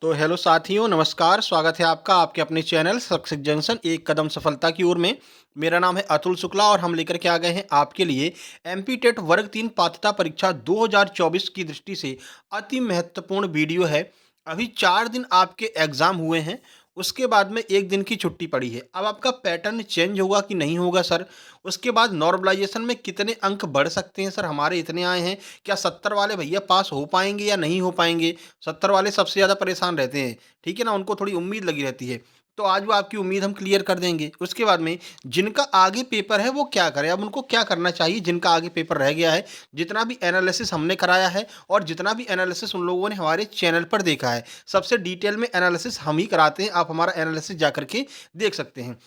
तो हेलो साथियों, नमस्कार। स्वागत है आपका आपके अपने चैनल सक्सेस जंक्शन एक कदम सफलता की ओर में। मेरा नाम है अतुल शुक्ला और हम लेकर के आ गए हैं आपके लिए एमपी टेट वर्ग 3 पात्रता परीक्षा 2024 की दृष्टि से अति महत्वपूर्ण वीडियो है। अभी 4 दिन आपके एग्ज़ाम हुए हैं, उसके बाद में 1 दिन की छुट्टी पड़ी है। अब आपका पैटर्न चेंज होगा कि नहीं होगा सर? उसके बाद नॉर्मलाइज़ेशन में कितने अंक बढ़ सकते हैं सर? हमारे इतने आए हैं, क्या 70 वाले भैया पास हो पाएँगे या नहीं हो पाएँगे? 70 वाले सबसे ज़्यादा परेशान रहते हैं, ठीक है ना? उनको थोड़ी उम्मीद लगी रहती है। तो आज वो आपकी उम्मीद हम क्लियर कर देंगे। उसके बाद में जिनका आगे पेपर है वो क्या करें? अब उनको क्या करना चाहिए जिनका आगे पेपर रह गया है? जितना भी एनालिसिस हमने कराया है और जितना भी एनालिसिस उन लोगों ने हमारे चैनल पर देखा है, सबसे डिटेल में एनालिसिस हम ही कराते हैं। आप हमारा एनालिसिस जा कर के देख सकते हैं।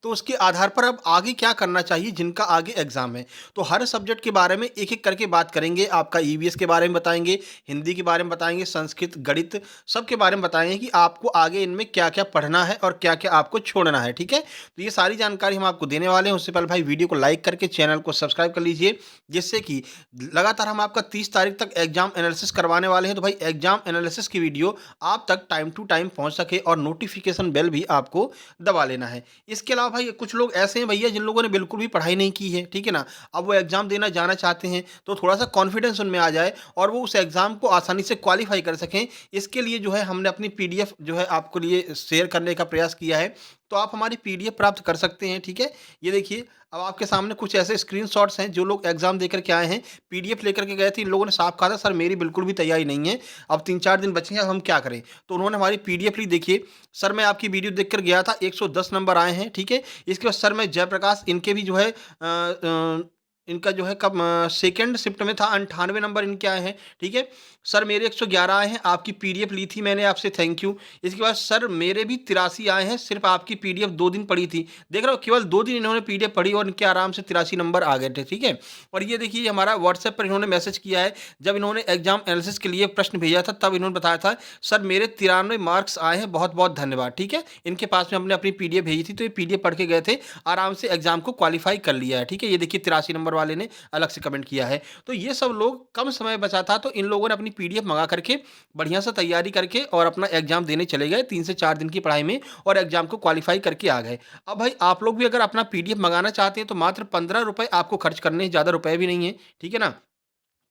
तो उसके आधार पर अब आगे क्या करना चाहिए जिनका आगे एग्जाम है। तो हर सब्जेक्ट के बारे में एक-एक करके बात करेंगे। आपका ईवीएस के बारे में बताएँगे, हिंदी के बारे में बताएँगे, संस्कृत, गणित सब के बारे में बताएँगे कि आपको आगे इनमें क्या-क्या पढ़ना है और क्या-क्या आपको छोड़ना है, ठीक है? तो ये सारी जानकारी हम आपको देने वाले हैं। उससे पहले भाई वीडियो को लाइक करके चैनल को सब्सक्राइब कर लीजिए, जिससे कि लगातार हम आपका 30 तारीख तक एग्जाम एनालिसिस करवाने वाले हैं। तो भाई एग्जाम एनालिसिस की वीडियो आप तक टाइम टू टाइम पहुँच सके और नोटिफ़िकेशन बेल भी आपको दबा लेना है। इसके अलावा भाई कुछ लोग ऐसे हैं भैया जिन लोगों ने बिल्कुल भी पढ़ाई नहीं की है, ठीक है ना? अब वो एग्ज़ाम देना जाना चाहते हैं, तो थोड़ा-सा कॉन्फिडेंस उनमें आ जाए और वो उस एग्ज़ाम को आसानी से क्वालीफ़ाई कर सकें। इसके लिए जो है हमने अपनी पीडीएफ जो है आपके लिए शेयर करने का प्रयास किया है। तो आप हमारी पीडीएफ प्राप्त कर सकते हैं, ठीक है? ये देखिए, अब आपके सामने कुछ ऐसे स्क्रीनशॉट्स हैं जो लोग एग्ज़ाम देकर के आए हैं, पीडीएफ लेकर के गए थे। इन लोगों ने साफ कहा था सर मेरी बिल्कुल भी तैयारी नहीं है, अब 3-4 दिन बचे हैं, अब हम क्या करें? तो उन्होंने हमारी पीडीएफ ली। देखिए, सर मैं आपकी वीडियो देखकर गया था, 110 नंबर आए हैं, ठीक है? इसके बाद सर मैं जयप्रकाश इनके भी जो है इनका जो है कब सेकंड शिफ्ट में था, 98 नंबर इनके आए हैं, ठीक है? सर मेरे 111 आए हैं, आपकी पीडीएफ ली थी मैंने आपसे, थैंक यू। इसके बाद सर मेरे भी 83 आए हैं, सिर्फ़ आपकी पीडीएफ 2 दिन पड़ी थी। देख रहे हो, केवल 2 दिन इन्होंने पीडीएफ पढ़ी और इनके आराम से 83 नंबर आ गए थे, ठीक है? और ये देखिए हमारा व्हाट्सएप पर इन्होंने मैसेज किया है, जब इन्होंने एग्ज़ाम एनालिसिस के लिए प्रश्न भेजा था तब इन्होंने बताया था, सर मेरे 93 मार्क्स आए हैं, बहुत-बहुत धन्यवाद, ठीक है? इनके पास में हमने अपनी पीडीएफ भेजी थी, तो ये पीडीएफ पढ़ के गए थे, आराम से एग्ज़ाम को क्वालीफ़ाई कर लिया है, ठीक है? ये देखिए 83 नंबर वाले ने अलग से कमेंट किया है। तो ये सब लोग, कम समय बचा था तो इन लोगों ने अपनी पीडीएफ मँगा करके बढ़िया से तैयारी करके और अपना एग्ज़ाम देने चले गए 3 से 4 दिन की पढ़ाई में और एग्ज़ाम को क्वालीफ़ाई करके आ गए। अब भाई आप लोग भी अगर अपना पीडीएफ मँगाना चाहते हैं तो मात्र ₹15 आपको खर्च करने हैं, ज़्यादा रुपए भी नहीं है, ठीक है ना?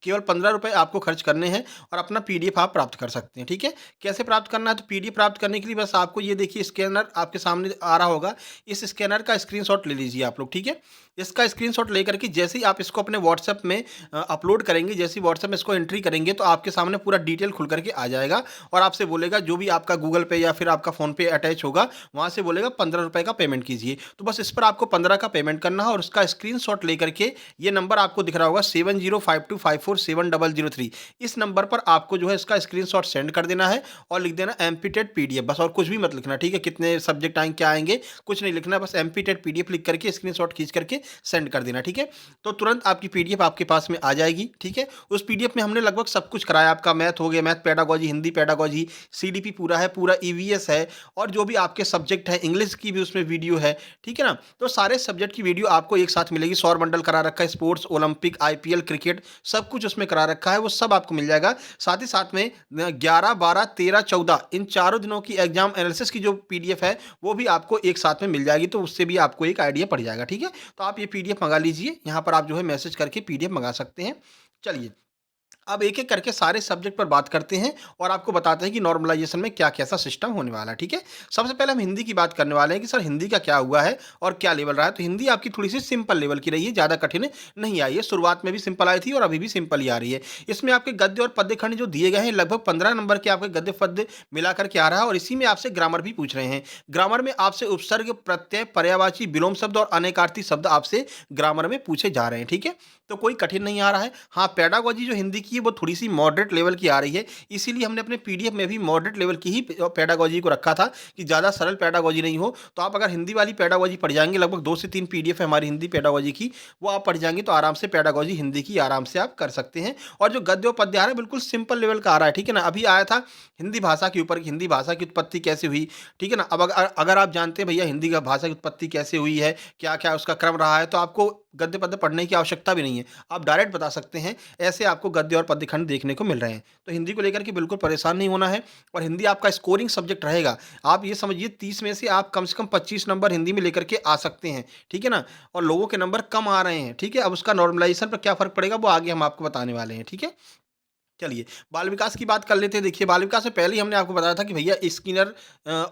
केवल ₹15 आपको खर्च करने हैं और अपना पीडीएफ आप प्राप्त कर सकते हैं, ठीक है? कैसे प्राप्त करना है? तो पीडीएफ प्राप्त करने के लिए बस आपको ये देखिए स्कैनर आपके सामने आ रहा होगा, इस स्कैनर का स्क्रीनशॉट ले लीजिए आप लोग, ठीक है? इसका स्क्रीनशॉट लेकर के जैसे ही आप इसको अपने व्हाट्सएप में अपलोड करेंगे, जैसे ही व्हाट्सएप में इसको एंट्री करेंगे तो आपके सामने पूरा डिटेल खुल कर के आ जाएगा और आपसे बोलेगा जो भी आपका गूगल पे या फिर आपका फ़ोन पे अटैच होगा, वहाँ से बोलेगा ₹15 का पेमेंट कीजिए। तो बस इस पर आपको 15 का पेमेंट करना है और उसका स्क्रीनशॉट लेकर के ये नंबर आपको दिख रहा होगा 7052547003, इस नंबर पर आपको जो है इसका स्क्रीनशॉट सेंड कर देना है और लिख देना एमपी टेट पीडीएफ, बस और कुछ भी मत लिखना, ठीक है? कितने सब्जेक्ट आएँगे, क्या आएँगे, कुछ नहीं लिखना, बस एमपी टेट पीडीएफ लिख करके स्क्रीनशॉट खींच करके सेंड कर देना, ठीक है? तो तुरंत आपकी पीडीएफ आपके पास में आ जाएगी, ठीक है? उस पीडीएफ में हमने लगभग सब कुछ कराया, आपका मैथ हो गया, math pedagogy, Hindi pedagogy, CDP पूरा है, पूरा ईवीएस है और जो भी आपके सब्जेक्ट हैं, इंग्लिश की भी उसमें वीडियो है, ठीक है ना? तो सारे सब्जेक्ट की वीडियो आपको एक साथ मिलेगी। सौर मंडल करा रखा है, स्पोर्ट्स, ओलंपिक, आईपीएल, क्रिकेट सब कुछ उसमें करा रखा है, वो सब आपको मिल जाएगा। साथ ही साथ में 11, 12, 13, 14 इन चारों दिनों की एग्जाम एनालिसिस की जो पीडीएफ है, वो भी आपको एक साथ में मिल जाएगी, तो उससे भी आपको एक आइडिया पड़ जाएगा, ठीक है? तो आप ये पीडीएफ मंगा लीजिए, यहाँ पर आप जो है मैसेज करके पीडीएफ मंगा सकते हैं। चलिए, अब एक-एक करके सारे सब्जेक्ट पर बात करते हैं और आपको बताते हैं कि नॉर्मलाइज़ेशन में क्या कैसा सिस्टम होने वाला है, ठीक है? सबसे पहले हम हिंदी की बात करने वाले हैं कि सर हिंदी का क्या हुआ है और क्या लेवल रहा है? तो हिंदी आपकी थोड़ी-सी सिंपल लेवल की रही है, ज़्यादा कठिन नहीं आई है। शुरुआत में भी सिंपल आई थी और अभी भी सिंपल ही आ रही है। इसमें आपके गद्य और पद्य खंड जो दिए गए हैं, लगभग 15 नंबर के आपके गद्य पद्य मिला कर के आ रहा है और इसी में आपसे ग्रामर भी पूछ रहे हैं। ग्रामर में आपसे उपसर्ग, प्रत्यय, पर्यायवाची, विलोम शब्द और अनेकार्थी शब्द आपसे ग्रामर में पूछे जा रहे हैं, ठीक है? तो कोई कठिन नहीं आ रहा है। हाँ, पेडागोजी जो हिंदी की है वो थोड़ी-सी मॉडरेट लेवल की आ रही है, इसीलिए हमने अपने पीडीएफ में भी मॉडरेट लेवल की ही पेडागोजी को रखा था कि ज़्यादा सरल पेडागोजी नहीं हो। तो आप अगर हिंदी वाली पेडागोजी पढ़ जाएँगे, लगभग 2 से 3 पीडीएफ है हमारी हिंदी पेडागोजी की, वो आप पढ़ जाएँगे तो आराम से पेडागोजी हिंदी की आराम से आप कर सकते हैं। और जो गद्य और पद्य आ रहा है बिल्कुल सिंपल लेवल का आ रहा है, ठीक है ना? अभी आया था हिंदी भाषा के ऊपर कि हिंदी भाषा की उत्पत्ति कैसे हुई, ठीक है ना? अब अगर आप जानते हैं भैया हिंदी का भाषा की उत्पत्ति कैसे हुई है, क्या-क्या उसका क्रम रहा है, तो आपको गद्य पद्य पढ़ने की आवश्यकता भी नहीं है। आप डायरेक्ट बता सकते हैं, ऐसे आपको गद्य और पद्य खंड देखने को मिल रहे हैं। तो हिंदी को लेकर के बिल्कुल परेशान नहीं होना है और हिंदी आपका स्कोरिंग सब्जेक्ट रहेगा। आप ये समझिए 30 में से आप कम से कम 25 नंबर हिंदी में लेकर के आ सकते हैं, ठीक है ना? और लोगों के नंबर कम आ रहे हैं, ठीक है? अब उसका नॉर्मलाइज़ेशन पर क्या फ़र्क पड़ेगा वो आगे हम आपको बताने वाले हैं, ठीक है? चलिए, बाल विकास की बात कर लेते हैं। देखिए, बाल विकास में पहले ही हमने आपको बताया था कि भैया स्किनर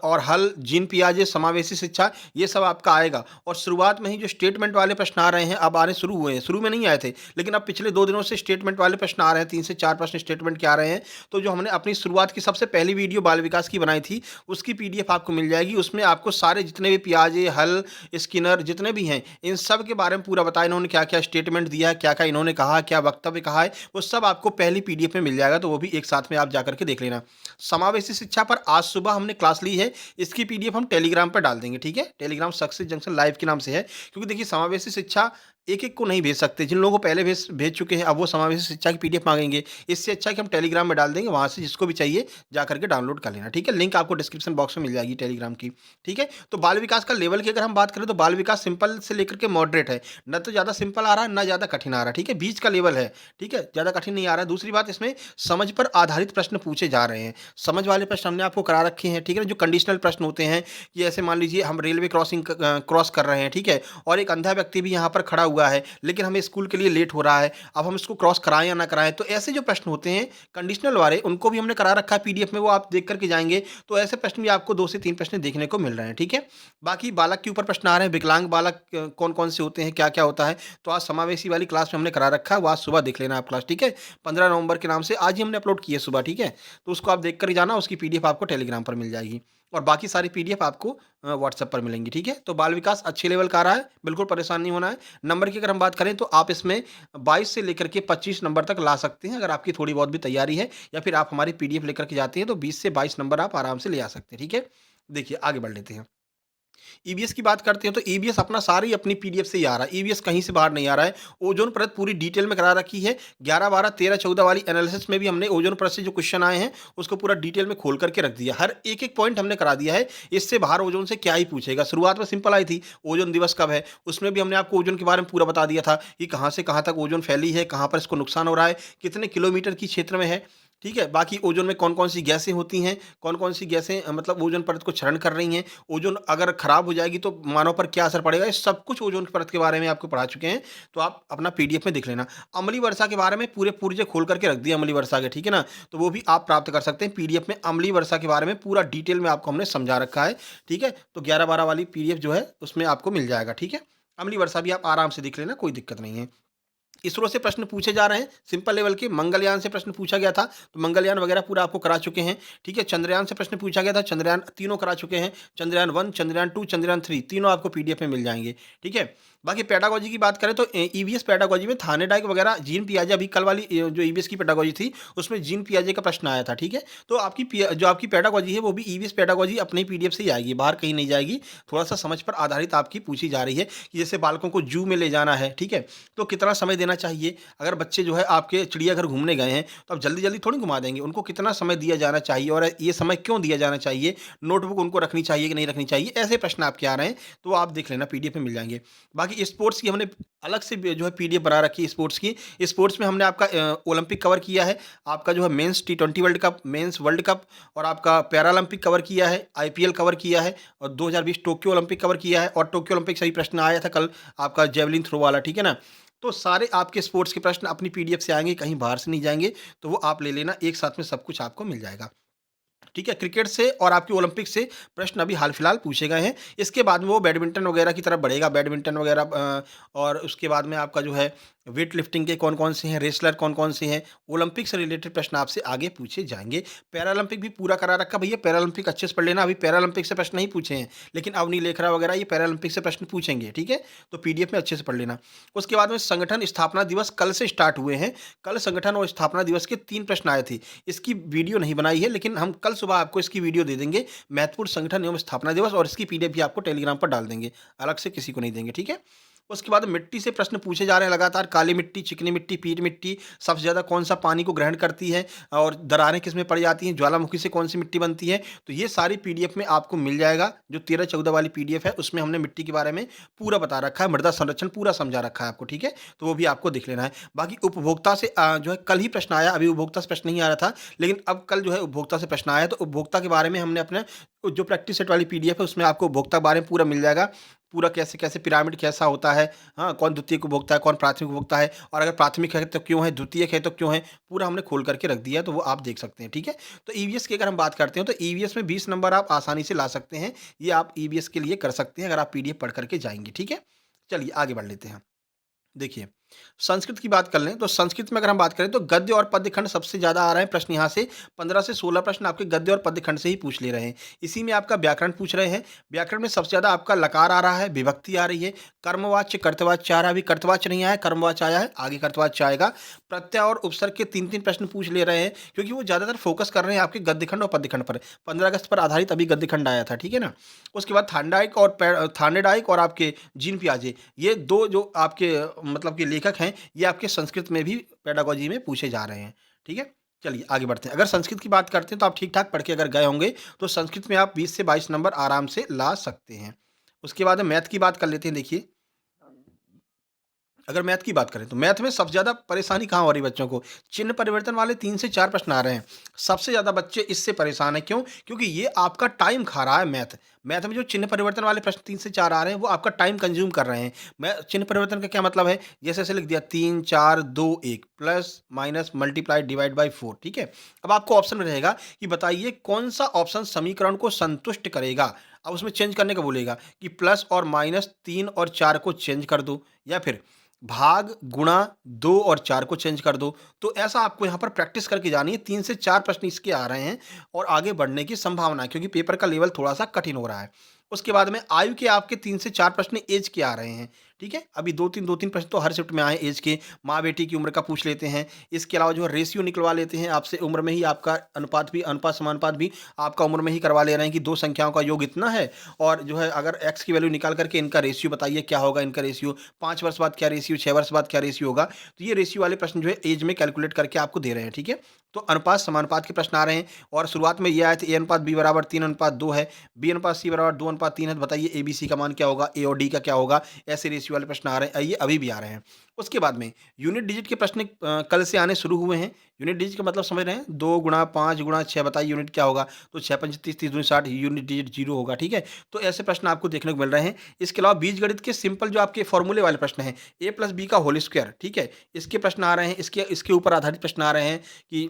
और हल, जीन पियाजे, समावेशी शिक्षा, ये सब आपका आएगा और शुरुआत में ही जो स्टेटमेंट वाले प्रश्न आ रहे हैं, अब आने शुरू हुए हैं। शुरू में नहीं आए थे, लेकिन अब पिछले 2 दिनों से स्टेटमेंट वाले प्रश्न आ रहे हैं, 3 से 4 प्रश्न स्टेटमेंट के आ रहे हैं। तो जो हमने अपनी शुरुआत की सबसे पहली वीडियो बाल विकास की बनाई थी, उसकी पीडीएफ आपको मिल जाएगी। उसमें आपको सारे जितने भी पियाजे, हल, स्किनर जितने भी हैं, इन सब के बारे में पूरा बताया इन्होंने क्या-क्या स्टेटमेंट दिया है, क्या-क्या इन्होंने कहा, क्या वक्तव्य कहा है, वो सब आपको पहली पीडीएफ में मिल जाएगा, तो वो भी एक साथ में आप जाकर के देख लेना। समावेशी शिक्षा पर आज सुबह हमने क्लास ली है, इसकी पीडीएफ हम टेलीग्राम पर डाल देंगे, ठीक है? टेलीग्राम सक्सेस जंक्शन लाइव के नाम से है, क्योंकि देखिए समावेशी शिक्षा एक-एक को नहीं भेज सकते। जिन लोगों को पहले भेज भेज चुके हैं, अब वो समावेशी शिक्षा की पीडीएफ माँगेंगे। इससे अच्छा है कि हम टेलीग्राम में डाल देंगे, वहाँ से जिसको भी चाहिए जाकर के डाउनलोड कर लेना, ठीक है? लिंक आपको डिस्क्रिप्शन बॉक्स में मिल जाएगी टेलीग्राम की, ठीक है? तो बाल विकास का लेवल की अगर हम बात करें, तो बाल विकास सिंपल से लेकर के मॉडरेट है। ना तो ज़्यादा सिंपल आ रहा है, ना ज़्यादा कठिन आ रहा है, ठीक है? बीच का लेवल है, ठीक है? ज़्यादा कठिन नहीं आ रहा है। दूसरी बात, इसमें समझ पर आधारित प्रश्न पूछे जा रहे हैं। समझ वाले प्रश्न हमने आपको करा रखे हैं, ठीक है ना? जो कंडीशनल प्रश्न होते हैं कि ऐसे मान लीजिए हम रेलवे क्रॉस कर रहे हैं, ठीक है? और एक अंधा व्यक्ति भी यहाँ पर खड़ा हुआ है, लेकिन हमें स्कूल के लिए लेट हो रहा है। अब हम इसको क्रॉस कराएँ या ना कराएँ? तो ऐसे जो प्रश्न होते हैं कंडीशनल वाले, उनको भी हमने करा रखा है पीडीएफ में, वो आप देख कर के जाएँगे, तो ऐसे प्रश्न भी आपको 2 से 3 प्रश्न देखने को मिल रहे हैं, ठीक है? बाकी बालक के ऊपर प्रश्न आ रहे हैं, विकलांग बालक कौन-कौन से होते हैं, क्या-क्या होता है? तो आज समावेशी वाली क्लास में हमने करा रखा है, वो आज सुबह देख लेना आप क्लास, ठीक है? 15 नवंबर के नाम से आज ही हमने अपलोड की है सुबह, ठीक है? तो उसको आप देख कर ही जाना, उसकी पीडीएफ आपको टेलीग्राम पर मिल जाएगी और बाकी सारी पीडीएफ आपको व्हाट्सएप पर मिलेंगी, ठीक है? तो बाल विकास अच्छे लेवल का आ रहा है, बिल्कुल परेशान नहीं होना है। नंबर की अगर हम बात करें, तो आप इसमें 22 से लेकर के 25 नंबर तक ला सकते हैं, अगर आपकी थोड़ी बहुत भी तैयारी है या फिर आप हमारी पीडीएफ लेकर के जाते हैं, तो 20 से 22 नंबर आप आराम से ले आ सकते हैं, ठीक है? देखिए, आगे बढ़ लेते हैं। ईवीएस की बात करते हैं, तो ईवीएस अपना सारी अपनी पीडीएफ से ही आ रहा है। ईवीएस कहीं से बाहर नहीं आ रहा है। ओजोन परत पूरी डिटेल में करा रखी है। 11, 12, 13, 14 वाली एनालिसिस में भी हमने ओजोन परत से जो क्वेश्चन आए हैं, उसको पूरा डिटेल में खोल करके रख दिया। हर एक-एक पॉइंट हमने करा दिया है। इससे बाहर ओजोन से क्या ही पूछेगा। शुरुआत में सिंपल आई थी, ओजोन दिवस कब है? उसमें भी हमने आपको ओजोन के बारे में पूरा बता दिया था कि कहाँ से कहाँ तक ओजोन फैली है, कहाँ पर इसको नुकसान हो रहा है, कितने किलोमीटर की क्षेत्र में है। ठीक है? बाकी ओज़ोन में कौन-कौन सी गैसें होती हैं, कौन-कौन सी गैसें मतलब ओज़ोन परत को क्षरण कर रही हैं, ओज़ोन अगर खराब हो जाएगी तो मानव पर क्या असर पड़ेगा, ये सब कुछ ओज़ोन की परत के बारे में आपको पढ़ा चुके हैं, तो आप अपना पीडीएफ में देख लेना। अम्लीय वर्षा के बारे में पूरे पुर्जे खोल करके रख दिए अम्लीय वर्षा के, ठीक है ना? तो वो भी आप प्राप्त कर सकते हैं पीडीएफ में, अम्लीय वर्षा के बारे में पूरा डिटेल में आपको हमने समझा रखा है, ठीक है? तो 11-12 वाली पीडीएफ जो है, उसमें आपको मिल जाएगा, ठीक है? अम्लीय वर्षा भी आप आराम से देख लेना, कोई दिक्कत नहीं है। इसरो से प्रश्न पूछे जा रहे हैं, सिंपल लेवल के। मंगलयान से प्रश्न पूछा गया था, तो मंगलयान वगैरह पूरा आपको करा चुके हैं, ठीक है? चंद्रयान से प्रश्न पूछा गया था, चंद्रयान तीनों करा चुके हैं। चंद्रयान 1, चंद्रयान 2, चंद्रयान 3 तीनों आपको पीडीएफ में मिल जाएँगे, ठीक है? बाकी पेडागोजी की बात करें, तो ईवीएस पेडागोजी में थानेडाइक वगैरह, जीन पियाजे, अभी कल वाली जो ईवीएस की पेडागोजी थी, उसमें जीन पियाजे का प्रश्न आया था, ठीक है? तो आपकी जो आपकी पेडागोजी है, वो भी ईवीएस पेडागोजी अपने पीडीएफ से ही आएगी, बाहर कहीं नहीं जाएगी। थोड़ा-सा समझ पर आधारित आपकी पूछी जा रही है कि जैसे बालकों को ज़ू में ले जाना है, ठीक है? तो कितना समय देना चाहिए? अगर बच्चे जो है आपके चिड़ियाघर घूमने गए हैं, तो आप जल्दी-जल्दी थोड़ी घुमा देंगे, उनको कितना समय दिया जाना चाहिए और ये समय क्यों दिया जाना चाहिए? नोटबुक उनको रखनी चाहिए कि नहीं रखनी चाहिए? ऐसे प्रश्न आपके आ रहे हैं, तो आप देख लेना, पीडीएफ में मिल जाएँगे। बाकी स्पोर्ट्स की हमने अलग से जो है पीडीएफ बना रखी है स्पोर्ट्स की। स्पोर्ट्स में हमने आपका ओलंपिक कवर किया है, आपका जो है मेंस टी20 world cup, men's world cup और आपका पैरालंपिक कवर किया है, आईपीएल कवर किया है और 2020 टोक्यो ओलंपिक कवर किया है और टोक्यो ओलंपिक से ही प्रश्न आया था कल, आपका जेवलिन थ्रो वाला, ठीक है ना? तो सारे आपके स्पोर्ट्स के प्रश्न अपनी पीडीएफ से आएँगे, कहीं बाहर से नहीं जाएँगे, तो वो आप ले लेना, एक साथ में सब कुछ आपको मिल जाएगा। ठीक है, क्रिकेट से और आपके ओलंपिक से प्रश्न अभी हाल-फिलहाल पूछे गए हैं। इसके बाद में वो बैडमिंटन वगैरह की तरफ बढ़ेगा, बैडमिंटन वगैरह और उसके बाद में आपका जो है वेट लिफ्टिंग के कौन-कौन से हैं, रेसलर कौन-कौन से हैं, ओलंपिक से रिलेटेड प्रश्न आपसे आगे पूछे जाएँगे। पैरालंपिक भी पूरा करा रखा भैया, पैरालंपिक अच्छे से पढ़ लेना, अभी पैरालंपिक से प्रश्न नहीं पूछे हैं, लेकिन अवनी लेखरा वगैरह ये पैरालंपिक से प्रश्न पूछेंगे, ठीक है? तो पीडीएफ में अच्छे से पढ़ लेना। उसके बाद में संगठन स्थापना दिवस कल से स्टार्ट हुए हैं, कल संगठन और स्थापना दिवस के 3 प्रश्न आए थे। इसकी वीडियो नहीं बनाई है, लेकिन हम कल सुबह आपको इसकी वीडियो दे देंगे, महत्वपूर्ण संगठन एवं स्थापना दिवस, और इसकी पीडीएफ भी आपको टेलीग्राम पर डाल देंगे, अलग से किसी को नहीं देंगे, ठीक है? उसके बाद मिट्टी से प्रश्न पूछे जा रहे हैं लगातार, काली मिट्टी, चिकनी मिट्टी, पीट मिट्टी, सबसे ज़्यादा कौन-सा पानी को ग्रहण करती है और दरारें किसमें पड़ जाती हैं, ज्वालामुखी से कौन-सी मिट्टी बनती है। तो ये सारी पीडीएफ में आपको मिल जाएगा, जो 13-14 वाली पीडीएफ है उसमें हमने मिट्टी के बारे में पूरा बता रखा है, मृदा संरक्षण पूरा समझा रखा है आपको, ठीक है? तो वो भी आपको देख लेना है। बाकी उपभोक्ता से जो है कल ही प्रश्न आया, अभी उपभोक्ता से प्रश्न नहीं आ रहा था, लेकिन अब कल जो है उपभोक्ता से प्रश्न आया है, तो उपभोक्ता के बारे में हमने अपने जो प्रैक्टिस सेट वाली पीडीएफ है उसमें आपको उपभोक्ता के बारे में पूरा मिल जाएगा। पूरा कैसे-कैसे पिरामिड कैसा होता है, हाँ, कौन द्वितीयक उपभोक्ता है, कौन प्राथमिक उपभोक्ता है और अगर प्राथमिक है तो क्यों है, द्वितीयक है तो क्यों है, पूरा हमने खोल करके रख दिया है, तो वो आप देख सकते हैं, ठीक है? तो ईवीएस की अगर हम बात करते हैं, तो ईवीएस में 20 नंबर आप आसानी से ला सकते हैं। ये आप ईवीएस के लिए कर सकते हैं अगर आप पीडीएफ पढ़ कर के जाएँगे, ठीक है? चलिए आगे बढ़ लेते हैं। देखिए, संस्कृत की बात कर लें तो संस्कृत में अगर हम बात करें तो गद्य और पद्य खंड सबसे ज़्यादा आ रहे हैं प्रश्न यहाँ से 15 से 16 प्रश्न आपके गद्य और पद्य खंड से ही पूछ ले रहे हैं। इसी में आपका व्याकरण पूछ रहे हैं। व्याकरण में सबसे ज़्यादा आपका लकार आ रहा है, विभक्ति आ रही है, कर्मवाच्य, कर्तवाच्य आ रहा है। अभी कर्तवाच्य नहीं आया है, कर्मवाच्य आया है, आगे कर्तवाच्य आएगा। प्रत्यय और उपसर्ग के 3-3 प्रश्न पूछ ले रहे हैं क्योंकि वो ज़्यादातर फोकस कर रहे हैं आपके गद्य खंड और पद्य खंड पर। 15 अगस्त पर आधारित अभी गद्य खंड आया था, ठीक है ना? उसके बाद थांडाइक और आपके जीन पियाजे, ये 2 जो आपके मतलब के लेखक हैं, ये आपके संस्कृत में भी पेडागोजी में पूछे जा रहे हैं, ठीक है? चलिए आगे बढ़ते हैं। अगर संस्कृत की बात करते हैं तो आप ठीक-ठाक पढ़ के अगर गए होंगे, तो संस्कृत में आप 20 से 22 नंबर आराम से ला सकते हैं। उसके बाद मैथ की बात कर लेते हैं देखिए। अगर मैथ की बात करें तो मैथ में सबसे ज़्यादा परेशानी कहाँ हो रही है बच्चों को? चिन्ह परिवर्तन वाले 3 से 4 प्रश्न आ रहे हैं। सबसे ज़्यादा बच्चे इससे परेशान हैं, क्यों? क्योंकि ये आपका टाइम खा रहा है मैथ। मैथ में जो चिन्ह परिवर्तन वाले प्रश्न 3 से 4 आ रहे हैं, वो आपका टाइम कंज़्यूम कर रहे हैं। मैं चिन्ह परिवर्तन का क्या मतलब है? जैसे ऐसे लिख दिया 3, 4, 2, 1 plus, minus, multiply, divide by 4, ठीक है? अब आपको ऑप्शन में रहेगा कि बताइए कौन-सा ऑप्शन समीकरण को संतुष्ट करेगा? अब उसमें चेंज करने का बोलेगा कि प्लस और माइनस 3 और 4 को चेंज कर दो या फिर भाग, गुणा 2 और 4 को चेंज कर दो। तो ऐसा आपको यहाँ पर प्रैक्टिस करके जानी है। 3 से 4 प्रश्न इसके आ रहे हैं और आगे बढ़ने की संभावना है क्योंकि पेपर का लेवल थोड़ा-सा कठिन हो रहा है। उसके बाद में आयु के आपके 3 से 4 प्रश्न ऐज के आ रहे हैं, ठीक है? अभी 2-3 प्रश्न तो हर शिफ्ट में आए हैं ऐज के, माँ-बेटी की उम्र का पूछ लेते हैं। इसके अलावा जो है रेशियो निकलवा लेते हैं आपसे, उम्र में ही आपका अनुपात समानुपात भी आपका उम्र में ही करवा ले रहे हैं कि 2 संख्याओं का योग इतना है और जो है अगर एक्स की वैल्यू निकाल करके इनका रेशियो बताइए क्या होगा इनका रेशियो, 5 वर्ष बाद क्या रेशियो, 6 वर्ष बाद क्या रेशियो होगा। तो ये रेशियो वाले प्रश्न जो है ऐज में कैलकुलेट करके आपको दे रहे हैं, ठीक है? तो अनुपात समानुपात के प्रश्न आ रहे हैं और शुरुआत में ये आए थे A/B बराबर 3:2 है, B/C बराबर 2:3 है, तो बताइए ABC का मान क्या होगा, A और D का क्या होगा? ऐसे रेशियो वाले प्रश्न आ रहे हैं, ये अभी भी आ रहे हैं। उसके बाद में यूनिट डिजिट के प्रश्न कल से आने शुरू हुए हैं। यूनिट डिजिट का मतलब समझ रहे हैं? 2 गुणा 5 गुणा 6 बताइए यूनिट क्या होगा? तो 6 पंचे 30, 30 दूनी 60, यूनिट डिजिट 0 होगा, ठीक है? तो ऐसे प्रश्न आपको देखने को मिल रहे हैं। इसके अलावा बीजगणित के सिंपल जो आपके फॉर्मूले वाले प्रश्न हैं, A+B का होल स्क्वायर, ठीक है? इसके प्रश्न आ रहे हैं, इसके इसके ऊपर आधारित प्रश्न आ रहे हैं कि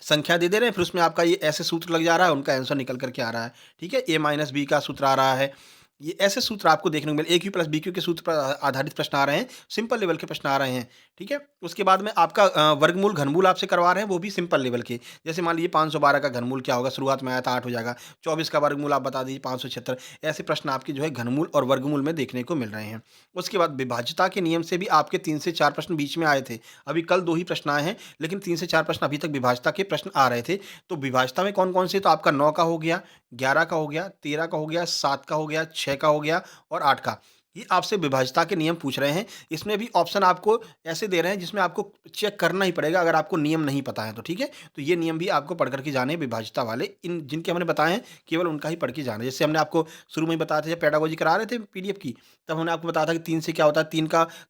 संख्या दे रहे हैं, फिर उसमें आपका ये ऐसे सूत्र लग जा रहा है, उनका आंसर निकल कर के आ रहा है, ठीक है? A-B का सूत्र आ रहा है। ये ऐसे सूत्र आपको देखने को मिले, AQ+ BQ के सूत्र पर आधारित प्रश्न आ रहे हैं, सिंपल लेवल के प्रश्न आ रहे हैं, ठीक है? उसके बाद में आपका वर्गमूल, घनमूल आपसे करवा रहे हैं, वो भी सिंपल लेवल के। जैसे मान लीजिए 512 का घनमूल क्या होगा? शुरुआत में आया था 8 हो जाएगा। 24 का वर्गमूल आप बता दीजिए 576। ऐसे प्रश्न आपके जो है घनमूल और वर्गमूल में देखने को मिल रहे हैं। उसके बाद विभाज्यता के नियम से भी आपके 3 से 4 प्रश्न बीच में आए थे। अभी कल 2 ही प्रश्न आए हैं, लेकिन 3 से 4 प्रश्न अभी तक विभाज्यता के प्रश्न आ रहे थे। तो विभाज्यता में कौन-कौन से? तो आपका 9 का हो गया, 11 का हो गया, 13 का हो गया, 7 का हो गया, 6 का हो गया और 8 का। ये आपसे विभाज्यता के नियम पूछ रहे हैं। इसमें भी ऑप्शन आपको ऐसे दे रहे हैं जिसमें आपको चेक करना ही पड़ेगा अगर आपको नियम नहीं पता है तो, ठीक है? तो ये नियम भी आपको पढ़ कर के जाने हैं विभाज्यता वाले। इन जिनके हमने बताए हैं केवल उनका ही पढ़ के जाना है। जैसे हमने आपको शुरू में ही बताया था जब पेडागोजी करा रहे थे पीडीएफ की, तब हमने आपको बताया था कि 3 से क्या होता है,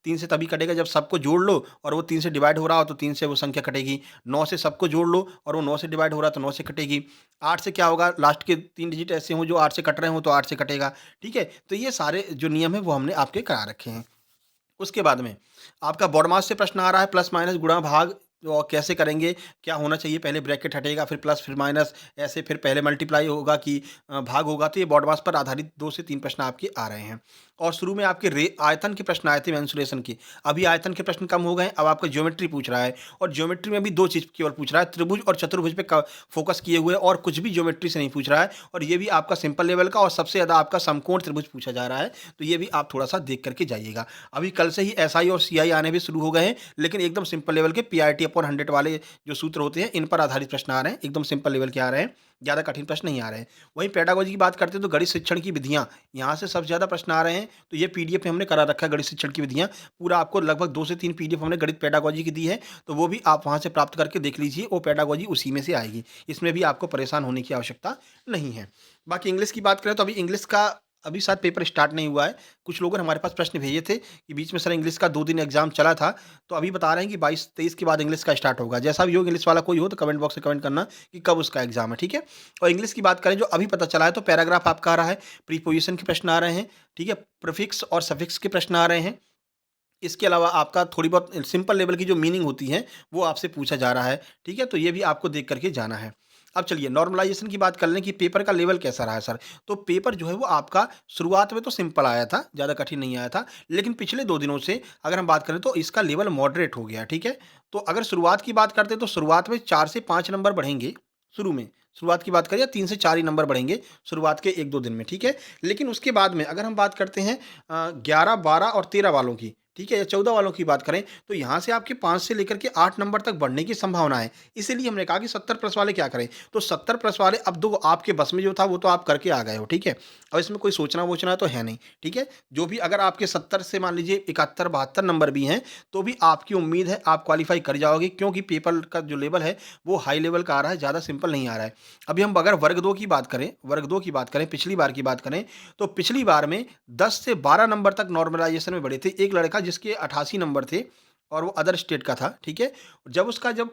3 से तभी कटेगा जब सबको जोड़ लो और वो 3 से डिवाइड हो रहा हो तो 3 से वो संख्या कटेगी। 9 से सबको जोड़ लो और वो 9 से डिवाइड हो रहा है तो 9 से कटेगी। 8 से क्या होगा, लास्ट के 3 डिजिट ऐसे हों जो 8 से कट रहे हों तो 8 से कटेगा, ठीक है? तो ये सारे जो नियम हैं वो हमने आपके करा रखे हैं। उसके बाद में आपका बॉडमास से प्रश्न आ रहा है, प्लस माइनस गुणा भाग और कैसे करेंगे, क्या होना चाहिए, पहले ब्रैकेट हटेगा फिर प्लस फिर माइनस, ऐसे फिर पहले मल्टीप्लाई होगा कि भाग होगा। तो ये बॉडमास पर आधारित 2 से 3 प्रश्न आपके आ रहे हैं। और शुरू में आपके आयतन के प्रश्न आए थे मेंसुरेशन के, अभी आयतन के प्रश्न कम हो गए, अब आपका ज्योमेट्री पूछ रहा है और ज्योमेट्री में भी 2 चीज़ केवल पूछ रहा है, त्रिभुज और चतुर्भुज पे फोकस किए हुए और कुछ भी ज्योमेट्री से नहीं पूछ रहा है और ये भी आपका सिंपल लेवल का और सबसे ज़्यादा आपका समकोण त्रिभुज पूछा जा रहा है। तो ये भी आप थोड़ा सा देख करके जाइएगा। अभी कल से ही एसआई और सीआई आने भी शुरू हो गए हैं, लेकिन एकदम सिंपल लेवल के पीआरटी E/100 वाले जो सूत्र होते हैं, इन पर आधारित प्रश्न आ रहे हैं, एकदम सिंपल लेवल के आ रहे हैं, ज़्यादा कठिन प्रश्न नहीं आ रहे हैं। वहीं पेडागोजी की बात करते हैं तो गणित शिक्षण की विधियाँ, यहाँ से सबसे ज़्यादा प्रश्न आ रहे हैं, तो ये पीडीएफ में हमने करा रखा है गणित शिक्षण की विधियाँ, पूरा आपको लगभग 2 से 3 पीडीएफ हमने गणित पेडागोजी की दी है, तो वो भी आप वहाँ से प्राप्त करके देख लीजिए, वो पेडागोजी उसी में से आएगी। इसमें भी आपको परेशान होने की आवश्यकता नहीं है। बाकी इंग्लिश की बात करें तो अभी इंग्लिश का अभी शायद पेपर स्टार्ट नहीं हुआ है। कुछ लोगों ने हमारे पास प्रश्न भेजे थे कि बीच में सर इंग्लिश का 2 दिन एग्ज़ाम चला था, तो अभी बता रहे हैं कि 22-23 के बाद इंग्लिश का स्टार्ट होगा। जैसा भी हो इंग्लिश वाला कोई हो तो कमेंट बॉक्स में कमेंट करना कि कब उसका एग्ज़ाम है, ठीक है? और इंग्लिश की बात करें जो अभी पता चला है तो पैराग्राफ आपका आ रहा है, प्रीपोज़िशन के प्रश्न आ रहे हैं, ठीक है? प्रीफिक्स और सफिक्स के प्रश्न आ रहे हैं। इसके अलावा आपका थोड़ी बहुत सिंपल लेवल की जो मीनिंग होती है, वो आपसे पूछा जा रहा है, ठीक है? तो ये भी आपको देख कर के जाना है। अब चलिए नॉर्मलाइज़ेशन की बात कर लें कि पेपर का लेवल कैसा रहा है सर? तो पेपर जो है वो आपका शुरुआत में तो सिंपल आया था, ज़्यादा कठिन नहीं आया था, लेकिन पिछले 2 दिनों से अगर हम बात करें तो इसका लेवल मॉडरेट हो गया, ठीक है? तो अगर शुरुआत की बात करते हैं तो शुरुआत में 4 से 5 नंबर बढ़ेंगे, शुरू में। शुरुआत की बात करें या 3 से 4 ही नंबर बढ़ेंगे शुरुआत के 1-2 दिन में, ठीक है? लेकिन उसके बाद में अगर हम बात करते हैं 11, 12 और 13 वालों की, ठीक है? या 14 वालों की बात करें, तो यहाँ से आपके 5 से लेकर के 8 नंबर तक बढ़ने की संभावना है। इसीलिए हमने कहा कि 70 प्लस वाले क्या करें? तो 70 प्लस वाले अब तो आपके बस में जो था, वो तो आप करके आ गए हो, ठीक है? अब इसमें कोई सोचना-वोचना तो है नहीं, ठीक है? जो भी अगर आपके 70 से मान लीजिए 71, 72 नंबर भी हैं, तो भी आपकी उम्मीद है आप क्वालीफाई कर जाओगे क्योंकि पेपर का जो लेवल है, वो हाई लेवल का आ रहा है, ज़्यादा सिंपल नहीं आ रहा है। अभी हम अगर वर्ग 2 की बात करें, पिछली बार की बात करें, तो पिछली बार में 10 से 12 नंबर तक नॉर्मलाइज़ेशन में बढ़े थे। एक लड़का जिसके 88 नंबर थे और वो अदर स्टेट का था, ठीक है? जब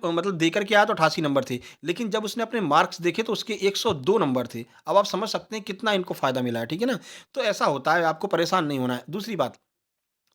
मतलब दे कर के आया तो 88 नंबर थे, लेकिन जब उसने अपने मार्क्स देखे तो उसके 102 नंबर थे। अब आप समझ सकते हैं कितना इनको फ़ायदा मिला है, ठीक है ना? तो ऐसा होता है, आपको परेशान नहीं होना है। दूसरी बात,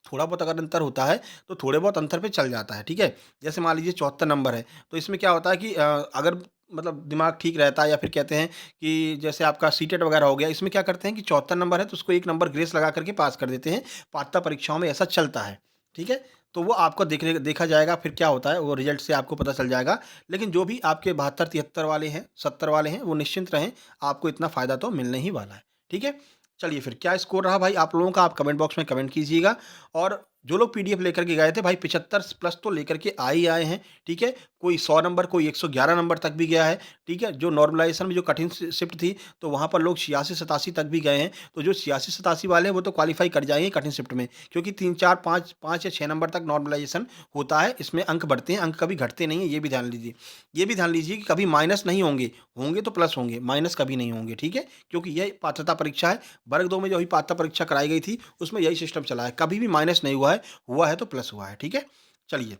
थोड़ा बहुत अगर अंतर होता है, तो थोड़े बहुत अंतर पे चल जाता है, ठीक है? जैसे मान लीजिए 74 नंबर है, तो इसमें क्या होता है कि अगर मतलब दिमाग ठीक रहता है या फिर कहते हैं कि जैसे आपका सीटेट वगैरह हो गया, इसमें क्या करते हैं कि 74 नंबर है तो उसको 1 नंबर ग्रेस लगा करके पास कर देते हैं। पात्रता परीक्षाओं में ऐसा चलता है, ठीक है? तो वो आपको देखा जाएगा फिर क्या होता है, वो रिज़ल्ट से आपको पता चल जाएगा। लेकिन जो भी आपके 72, 73 वाले हैं, 70 वाले हैं, वो निश्चिंत रहें, आपको इतना फ़ायदा तो मिलने ही वाला है, ठीक है? चलिए फिर क्या स्कोर रहा भाई आप लोगों का, आप कमेंट बॉक्स में कमेंट कीजिएगा। और जो लोग पीडीएफ लेकर के गए थे भाई 75 प्लस तो लेकर के आ ही आए हैं, ठीक है? कोई 100 नंबर, कोई 111 नंबर तक भी गया है, ठीक है? जो नॉर्मलाइज़ेशन में जो कठिन शिफ्ट थी, तो वहाँ पर लोग 86-87 तक भी गए हैं। तो जो 86-87 वाले हैं वो तो क्वालीफाई कर जाएँगे कठिन शिफ्ट में, क्योंकि 3, 4, 5 या 6 नंबर तक नॉर्मलाइज़ेशन होता है। इसमें अंक बढ़ते हैं, अंक कभी घटते नहीं हैं, ये भी ध्यान लीजिए। ये भी ध्यान लीजिए कि कभी माइनस नहीं होंगे, होंगे तो प्लस होंगे, माइनस कभी नहीं होंगे, ठीक है? क्योंकि ये पात्रता परीक्षा है। वर्ग 2 में जो अभी पात्रता परीक्षा कराई गई थी, उसमें यही सिस्टम चला है, कभी भी माइनस नहीं हुआ है तो प्लस हुआ है, ठीक है? चलिए,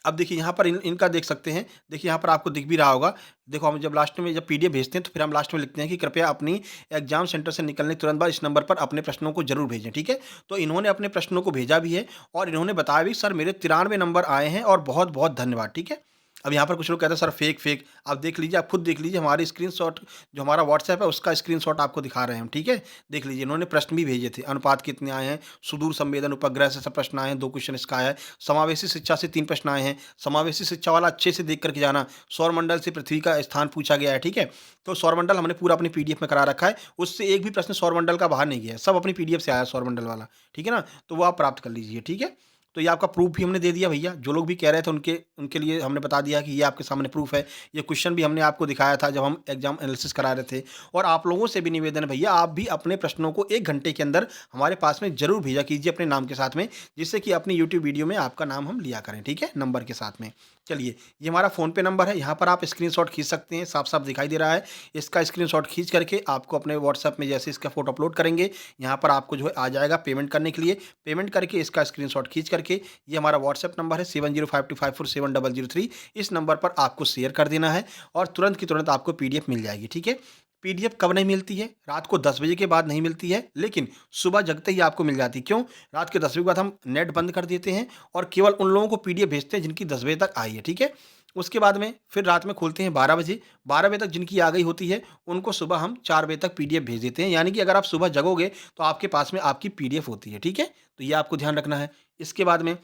अब देखिए यहाँ पर इनका देख सकते हैं, देखिए यहाँ पर आपको दिख भी रहा होगा। देखो हम जब लास्ट में जब पीडीएफ भेजते हैं तो फिर हम लास्ट में लिखते हैं कि कृपया अपनी एग्जाम सेंटर से निकलने के तुरंत बाद इस नंबर पर अपने प्रश्नों को ज़रूर भेजें, ठीक है? तो इन्होंने अपने प्रश्नों को भेजा भी है और इन्होंने बताया भी सर मेरे 93 नंबर आए हैं और बहुत-बहुत धन्यवाद, ठीक है? अब यहाँ पर कुछ लोग कहते हैं सर फेक, आप देख लीजिए, आप खुद देख लीजिए, हमारी स्क्रीनशॉट जो हमारा व्हाट्सएप है उसका स्क्रीनशॉट आपको दिखा रहे हैं हम, ठीक है? देख लीजिए, इन्होंने प्रश्न भी भेजे थे, अनुपात कितने आए हैं, सुदूर संवेदन उपग्रह से सब प्रश्न आए हैं, 2 क्वेश्चन इसका आया है, समावेशी शिक्षा से 3 प्रश्न आए हैं, समावेशी शिक्षा वाला अच्छे से देख करके जाना, सौरमंडल से पृथ्वी का स्थान पूछा गया है, ठीक है? तो सौरमंडल हमने पूरा अपनी पीडीएफ में करा रखा है, उससे एक भी प्रश्न सौरमंडल का बाहर नहीं गया है, सब अपनी पीडीएफ से आया है सौरमंडल वाला, ठीक है ना? तो वो आप प्राप्त कर लीजिए, ठीक है? तो ये आपका प्रूफ़ भी हमने दे दिया भैया, जो लोग भी कह रहे थे उनके उनके लिए हमने बता दिया कि ये आपके सामने प्रूफ़ है। ये क्वेश्चन भी हमने आपको दिखाया था जब हम एग्ज़ाम एनालिसिस करा रहे थे। और आप लोगों से भी निवेदन है भैया, आप भी अपने प्रश्नों को 1 घंटे के अंदर हमारे पास में ज़रूर भेजा कीजिए अपने नाम के साथ में, जिससे कि अपनी यूट्यूब वीडियो में आपका नाम हम लिया करें, ठीक है? नंबर के साथ में। चलिए, ये हमारा फ़ोनपे नंबर है, यहाँ पर आप स्क्रीनशॉट खींच सकते हैं, साफ-साफ दिखाई दे रहा है। इसका स्क्रीनशॉट खींच करके आपको अपने व्हाट्सएप में जैसे इसका फ़ोटो अपलोड करेंगे, यहाँ पर आपको जो है आ जाएगा पेमेंट करने के लिए। पेमेंट करके इसका स्क्रीनशॉट खींच करके, ये हमारा व्हाट्सएप नंबर है 7052547003, इस नंबर पर आपको शेयर कर देना है और तुरंत की तुरंत आपको पीडीएफ मिल जाएगी, ठीक है? पीडीएफ कब नहीं मिलती है? रात को 10 बजे के बाद नहीं मिलती है, लेकिन सुबह जगते ही आपको मिल जाती है। क्यों? रात के 10 बजे के बाद हम नेट बंद कर देते हैं और केवल उन लोगों को पीडीएफ भेजते हैं जिनकी 10 बजे तक आई है, ठीक है? उसके बाद में फिर रात में खोलते हैं 12 बजे, 12 बजे तक जिनकी आ गई होती है, उनको सुबह हम 4 बजे तक पीडीएफ भेज देते हैं। यानी कि अगर आप सुबह जगोगे, तो आपके पास में आपकी पीडीएफ होती है, ठीक है? तो ये आपको ध्यान रखना है। इसके बाद में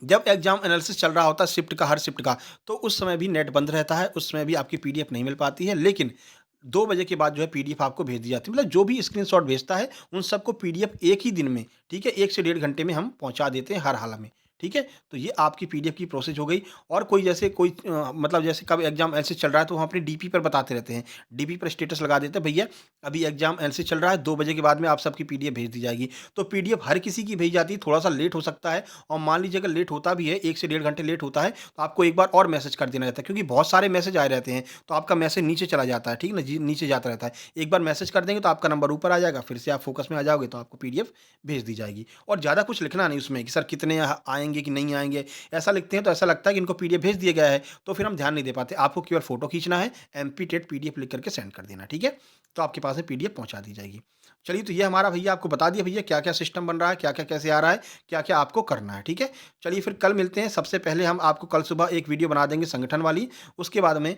जब एग्जाम एनालिसिस चल रहा होता है शिफ्ट का, हर शिफ्ट का, तो उस समय भी नेट बंद रहता है, उस समय भी आपकी पीडीएफ नहीं मिल पाती है, लेकिन 2 बजे के बाद जो है पीडीएफ आपको भेज दी जाती है। मतलब जो भी स्क्रीनशॉट भेजता है, उन सबको पीडीएफ एक ही दिन में, ठीक है, 1 से डेढ़ घंटे में हम पहुँचा देते हैं हर हाल में, ठीक है? तो ये आपकी पीडीएफ की प्रोसेस हो गई। और कोई जैसे कोई मतलब जैसे कब एग्ज़ाम ऐसे चल रहा है तो हम अपने डीपी पर बताते रहते हैं। डीपी पर स्टेटस लगा देते हैं, भैया अभी एग्ज़ाम ऐसे चल रहा है, 2 बजे के बाद में आप सबकी पीडीएफ भेज दी जाएगी। तो पीडीएफ हर किसी की भेजी जाती है, थोड़ा-सा लेट हो सकता है और मान लीजिए अगर लेट होता भी है, 1 से डेढ़ घंटे लेट होता है, तो आपको एक बार और मैसेज कर देना रहता है, क्योंकि बहुत सारे मैसेज आए रहते हैं, तो आपका मैसेज नीचे चला जाता है, ठीक ना? जी, नीचे जाता रहता है। एक बार मैसेज कर देंगे तो आपका नंबर ऊपर आ जाएगा, फिर से आप फ़ोकस में आ जाओगे तो आपको पीडीएफ भेज दी जाएगी। और ज़्यादा कुछ लिखना नहीं उसमें कि सर कितने आएँगे कि नहीं आएँगे, ऐसा लिखते हैं तो ऐसा लगता है कि इनको पीडीएफ भेज दिया गया है, तो फिर हम ध्यान नहीं दे पाते। आपको केवल फ़ोटो खींचना है, एमपी टेट पीडीएफ लिख करके सेंड कर देना, ठीक है? तो आपके पास में पीडीएफ पहुँचा दी जाएगी। चलिए, तो ये हमारा भैया आपको बता दिया भैया क्या-क्या सिस्टम बन रहा है, क्या-क्या कैसे आ रहा है, क्या-क्या आपको करना है, ठीक है? चलिए फिर कल मिलते हैं। सबसे पहले हम आपको कल सुबह एक वीडियो बना देंगे संगठन वाली, उसके बाद में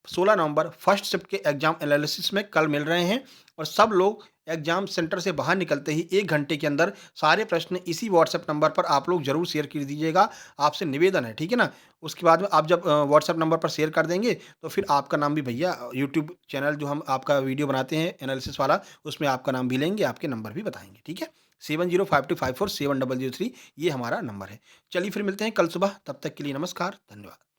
16 नवंबर फर्स्ट शिफ्ट के एग्ज़ाम एनालिसिस में कल मिल रहे हैं। और सब लोग एग्ज़ाम सेंटर से बाहर निकलते ही 1 घंटे के अंदर सारे प्रश्न इसी व्हाट्सएप नंबर पर आप लोग ज़रूर शेयर कर दीजिएगा। आपसे निवेदन है, ठीक है ना? उसके बाद में आप जब व्हाट्सएप नंबर पर शेयर कर देंगे, तो फिर आपका नाम भी भैया यूट्यूब चैनल जो हम आपका वीडियो बनाते हैं एनालिसिस वाला, उसमें आपका नाम भी लेंगे, आपके नंबर भी बताएँगे, ठीक है? 7052547003 ये हमारा नंबर है। चलिए फिर मिलते हैं कल सुबह, तब तक के लिए नमस्कार, धन्यवाद।